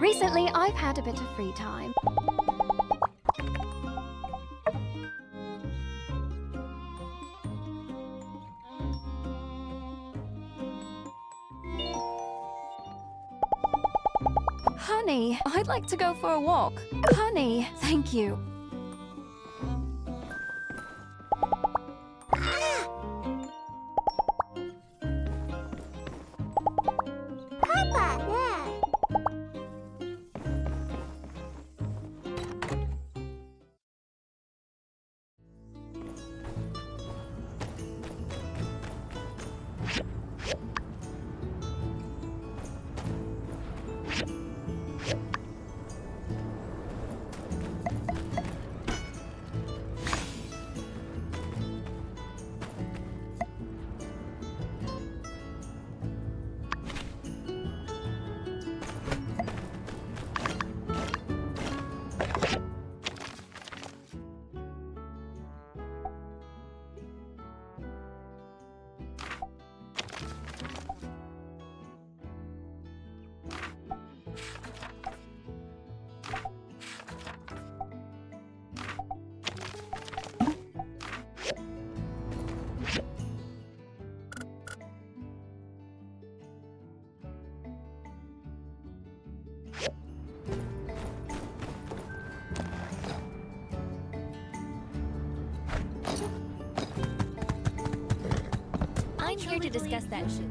Recently, I've had a bit of free time. Honey, I'd like to go for a walk. Honey, thank you. I'm here to discuss that shit.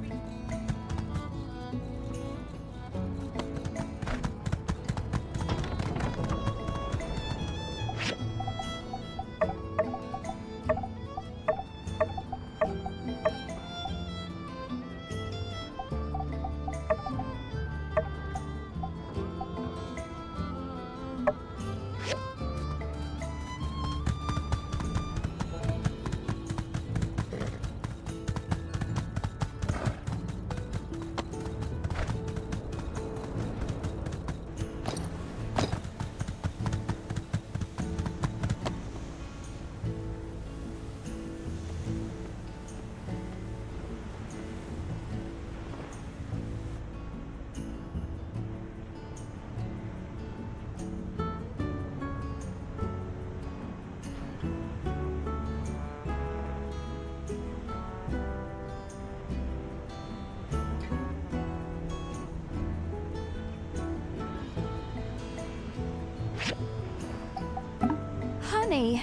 Honey,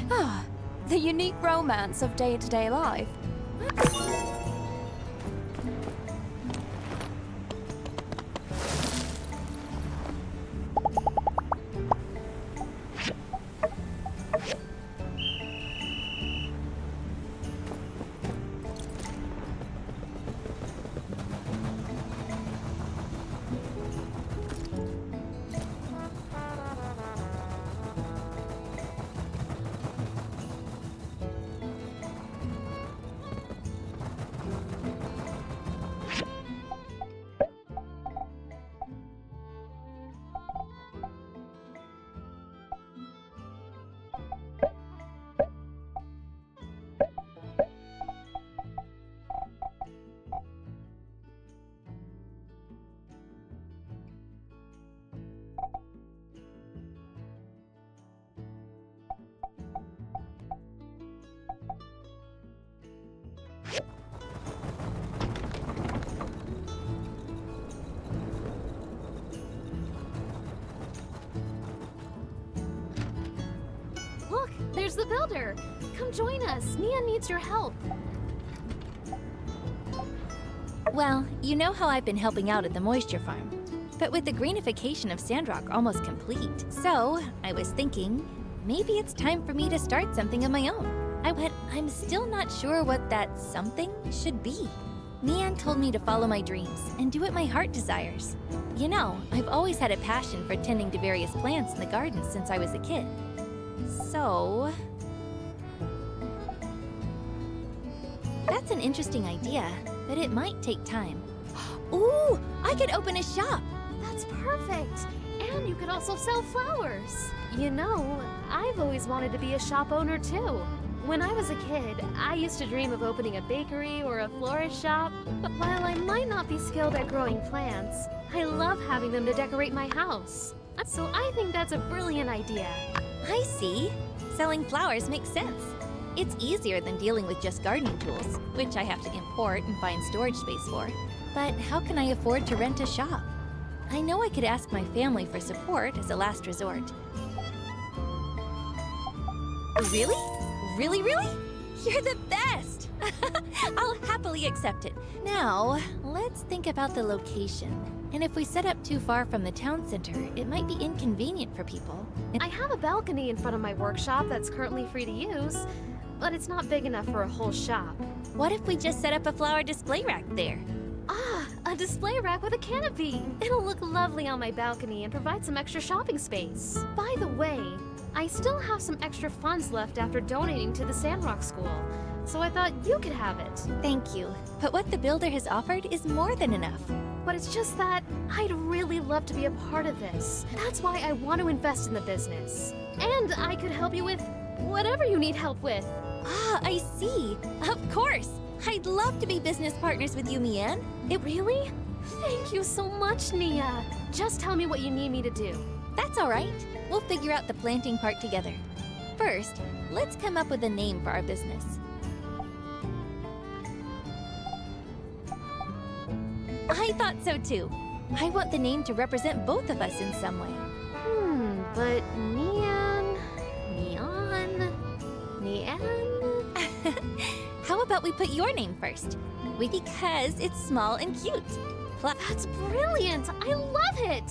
the unique romance of day-to-day life. Look, there's the builder. Come join us. Nia needs your help. Well, you know how I've been helping out at the moisture farm. But with the greenification of Sandrock almost complete, so I was thinking, maybe it's time for me to start something of my own. But I'm still not sure what that something should be. Mian told me to follow my dreams and do what my heart desires. You know, I've always had a passion for tending to various plants in the garden since I was a kid. So... that's an interesting idea, but it might take time. Ooh, I could open a shop! That's perfect. And you could also sell flowers. You know, I've always wanted to be a shop owner too. When I was a kid, I used to dream of opening a bakery or a florist shop. But while I might not be skilled skilled at growing plants, I love having them to decorate my house. So I think that's a brilliant idea. I see. Selling flowers makes sense. It's easier than dealing with just gardening tools, which I have to import and find storage space for. But how can I afford to rent a shop? I know I could ask my family for support as a last resort. Really? Really, really? You're the best! I'll happily accept it. Now, let's think about the location. And if we set up too far from the town center, it might be inconvenient for people. I have a balcony in front of my workshop that's currently free to use, but it's not big enough for a whole shop. What if we just set up a flower display rack there? Ah, a display rack with a canopy. It'll look lovely on my balcony and provide some extra shopping space. By the way, I still have some extra funds left after donating to the Sandrock school, so I thought you could have it. Thank you. But what the builder has offered is more than enough. But it's just that I'd really love to be a part of this. That's why I want to invest in the business. And I could help you with whatever you need help with. Ah, I see. Of course. I'd love to be business partners with you, Mian. Really? Thank you so much, Nia. Just tell me what you need me to do. That's all right. We'll figure out the planting part together. First, let's come up with a name for our business. I thought so too. I want the name to represent both of us in some way. But Nian... How about we put your name first? Because it's small and cute. That's brilliant! I love it!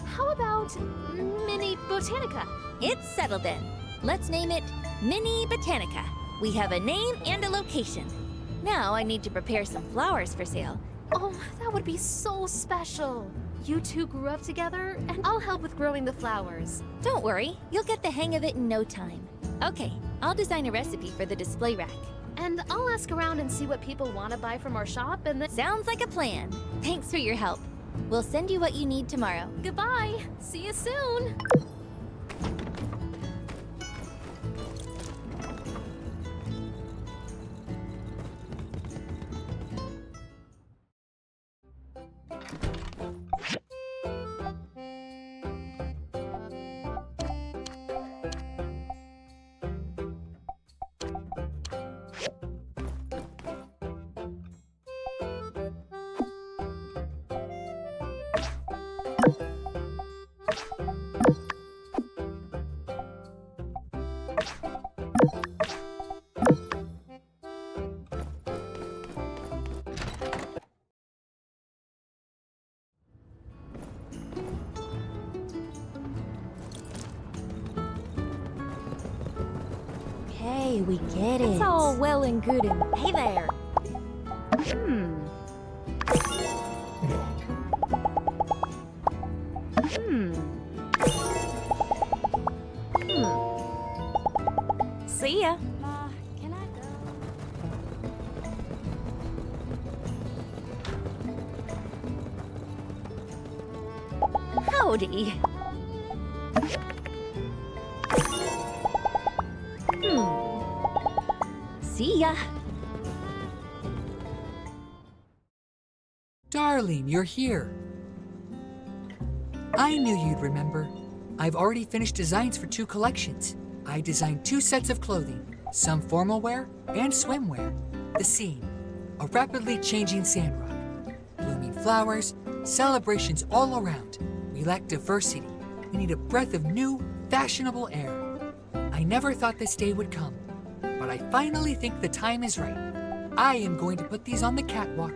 How about Mini Botanica? It's settled then. Let's name it Mini Botanica. We have a name and a location. Now I need to prepare some flowers for sale. Oh, that would be so special. You two grew up together, and I'll help with growing the flowers. Don't worry, you'll get the hang of it in no time. Okay, I'll design a recipe for the display rack. And I'll ask around and see what people want to buy from our shop, and then... Sounds like a plan. Thanks for your help. We'll send you what you need tomorrow. Goodbye. See you soon. Hey, we get it. It's all well and good and Hey there. See ya. Ma, can I go? Howdy. See ya. Darling, you're here. I knew you'd remember. I've already finished designs for 2 collections. I designed 2 sets of clothing, some formal wear and swimwear. The scene, a rapidly changing Sandrock. Blooming flowers, celebrations all around. We lack diversity. We need a breath of new, fashionable air. I never thought this day would come, but I finally think the time is right. I am going to put these on the catwalk.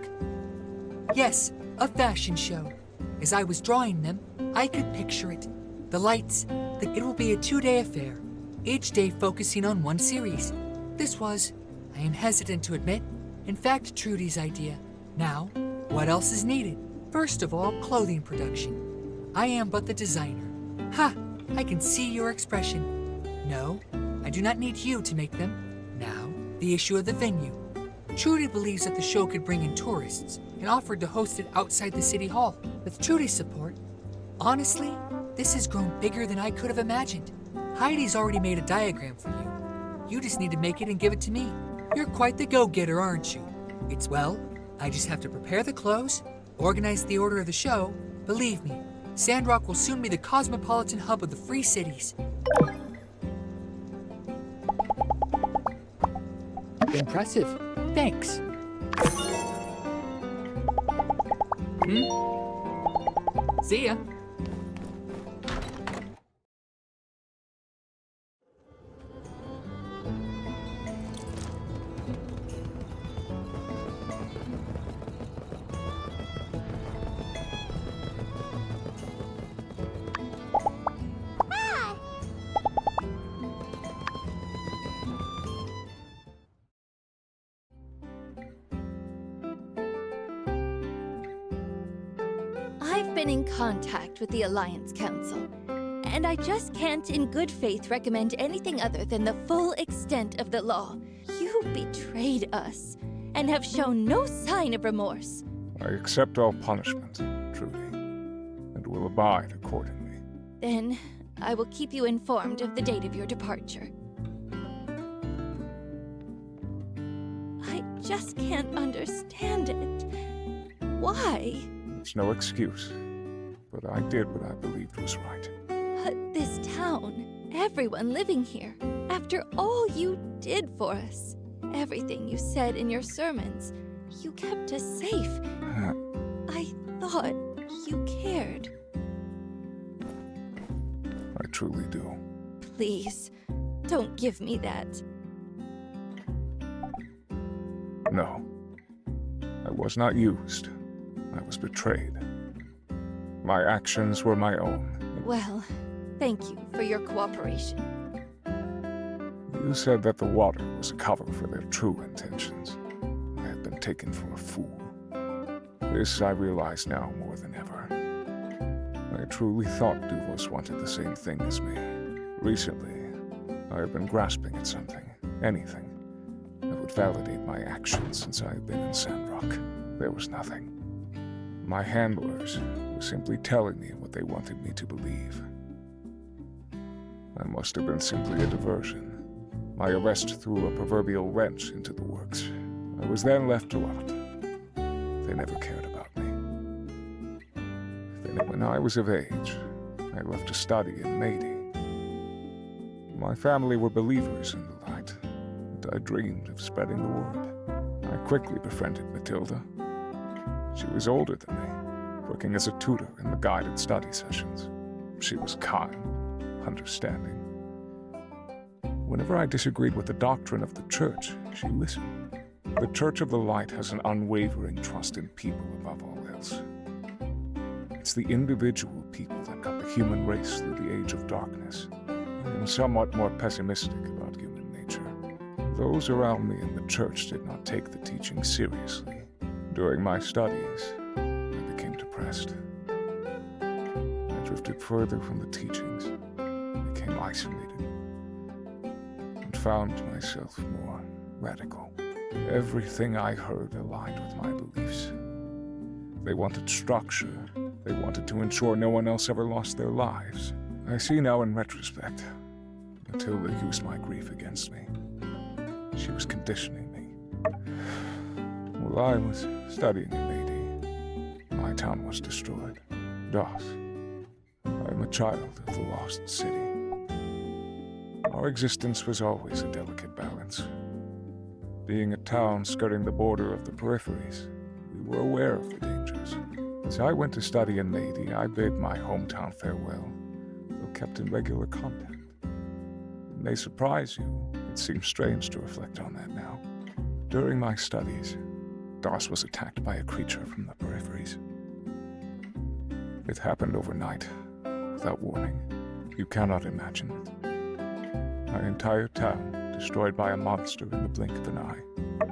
Yes, a fashion show. As I was drawing them, I could picture it. The lights, it will be a 2-day affair, each day focusing on one series. This was, I am hesitant to admit, in fact Trudy's idea. Now, what else is needed? First of all, clothing production. I am but the designer. Ha! I can see your expression. No, I do not need you to make them. Now, the issue of the venue. Trudy believes that the show could bring in tourists and offered to host it outside the city hall. With Trudy's support, honestly, this has grown bigger than I could have imagined. Heidi's already made a diagram for you. You just need to make it and give it to me. You're quite the go-getter, aren't you? Well, I just have to prepare the clothes, organize the order of the show, believe me, Sandrock will soon be the cosmopolitan hub of the Free Cities. Impressive. Thanks. See ya. I've been in contact with the Alliance Council, and I just can't in good faith recommend anything other than the full extent of the law. You betrayed us, and have shown no sign of remorse. I accept all punishment, Trudy, and will abide accordingly. Then, I will keep you informed of the date of your departure. I just can't understand it. Why? It's no excuse, but I did what I believed was right. But this town, everyone living here, after all you did for us, everything you said in your sermons, you kept us safe. I thought you cared. I truly do. Please, don't give me that. No. I was not used. I was betrayed. My actions were my own. Well, thank you for your cooperation. You said that the water was a cover for their true intentions. I had been taken for a fool. This I realize now more than ever. I truly thought Duvos wanted the same thing as me. Recently, I have been grasping at something, anything, that would validate my actions since I have been in Sandrock. There was nothing. My handlers were simply telling me what they wanted me to believe. I must have been simply a diversion. My arrest threw a proverbial wrench into the works. I was then left to rot. They never cared about me. Then when I was of age, I left to study in Madi. My family were believers in the light, and I dreamed of spreading the word. I quickly befriended Matilda. She was older than me, working as a tutor in the guided study sessions. She was kind, understanding. Whenever I disagreed with the doctrine of the Church, she listened. The Church of the Light has an unwavering trust in people above all else. It's the individual people that got the human race through the age of darkness. I am somewhat more pessimistic about human nature. Those around me in the Church did not take the teaching seriously. During my studies, I became depressed. I drifted further from the teachings, became isolated, and found myself more radical. Everything I heard aligned with my beliefs. They wanted structure. They wanted to ensure no one else ever lost their lives. I see now in retrospect, Matilda used my grief against me. She was conditioning me. While I was studying in Madi, my town was destroyed. Das. I am a child of the lost city. Our existence was always a delicate balance. Being a town skirting the border of the peripheries, we were aware of the dangers. As I went to study in Madi, I bid my hometown farewell, though kept in regular contact. It may surprise you. It seems strange to reflect on that now. During my studies, Das was attacked by a creature from the peripheries. It happened overnight, without warning. You cannot imagine it. My entire town destroyed by a monster in the blink of an eye.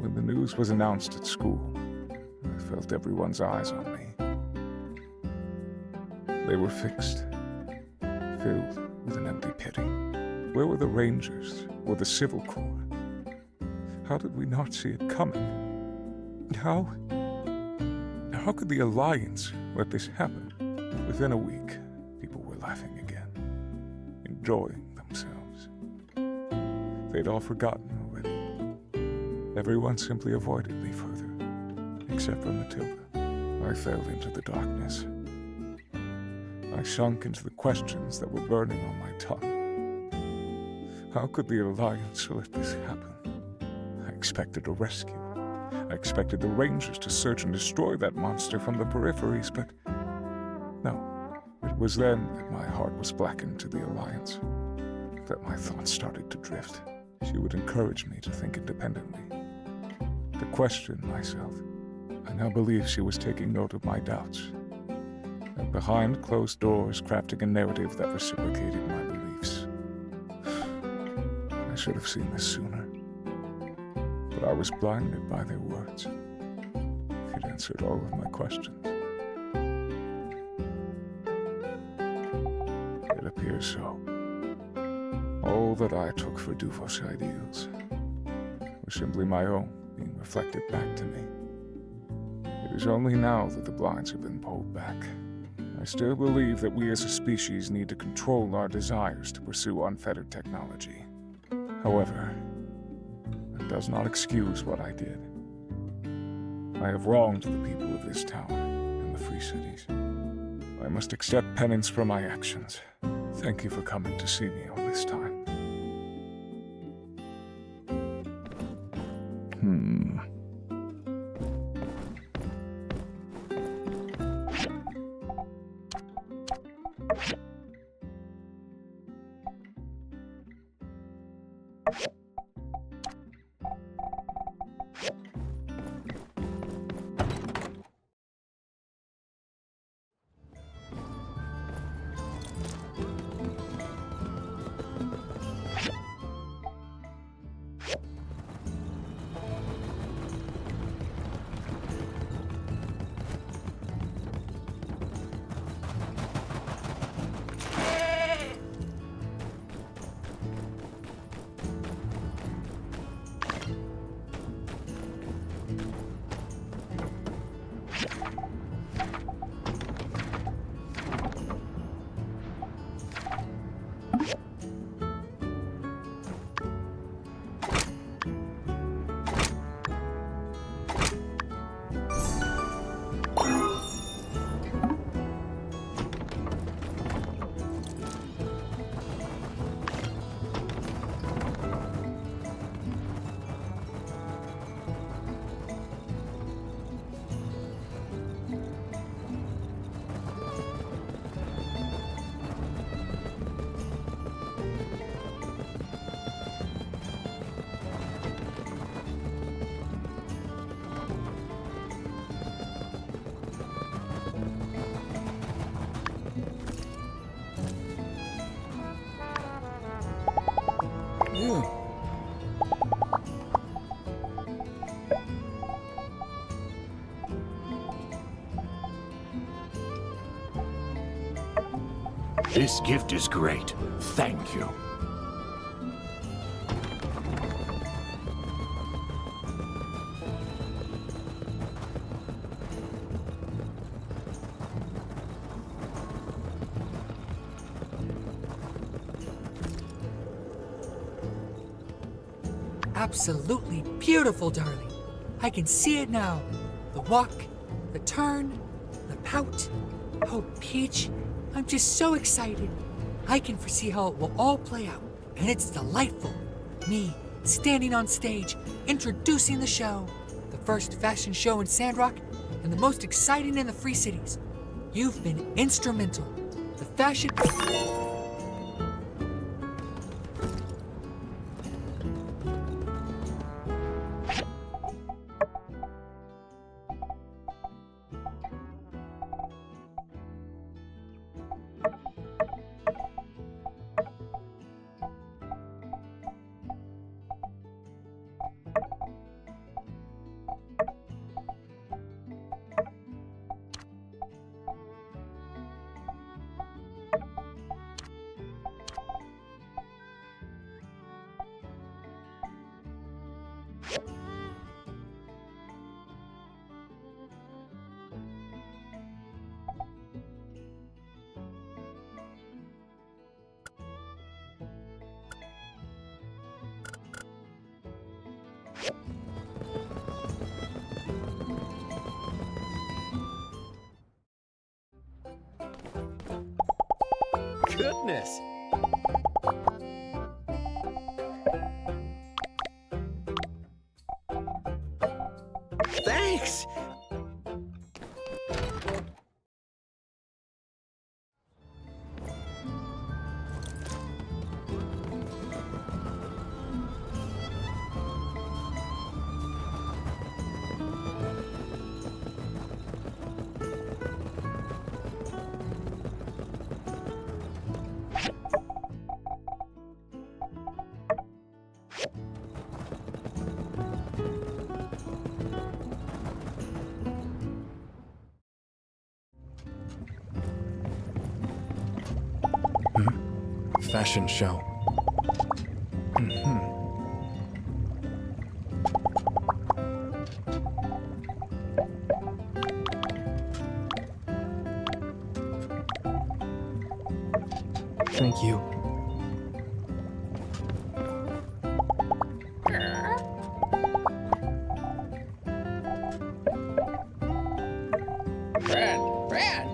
When the news was announced at school, I felt everyone's eyes on me. They were fixed, filled with an empty pity. Where were the Rangers or the Civil Corps? How did we not see it coming? How could the Alliance let this happen? Within a week, people were laughing again, enjoying themselves. They'd all forgotten already. Everyone simply avoided me further, except for Matilda. I fell into the darkness. I sunk into the questions that were burning on my tongue. How could the Alliance let this happen? I expected a rescue. I expected the Rangers to search and destroy that monster from the peripheries, but no. It was then that my heart was blackened to the Alliance, that my thoughts started to drift. She would encourage me to think independently, to question myself. I now believe she was taking note of my doubts, and behind closed doors crafting a narrative that reciprocated my beliefs. I should have seen this sooner, but I was blinded by their words. It answered all of my questions. It appears so. All that I took for Duvos ideals were simply my own being reflected back to me. It is only now that the blinds have been pulled back. I still believe that we as a species need to control our desires to pursue unfettered technology. However, that does not excuse what I did. I have wronged the people of this town and the Free Cities. I must accept penance for my actions. Thank you for coming to see me all this time. This gift is great. Thank you. Absolutely beautiful, darling. I can see it now. The walk, the turn, the pout. Oh, Peach, I'm just so excited. I can foresee how it will all play out, and it's delightful. Me, standing on stage, introducing the show. The first fashion show in Sandrock, and the most exciting in the Free Cities. You've been instrumental. The fashion... goodness! Thanks! Fashion show. Thank you. Brad!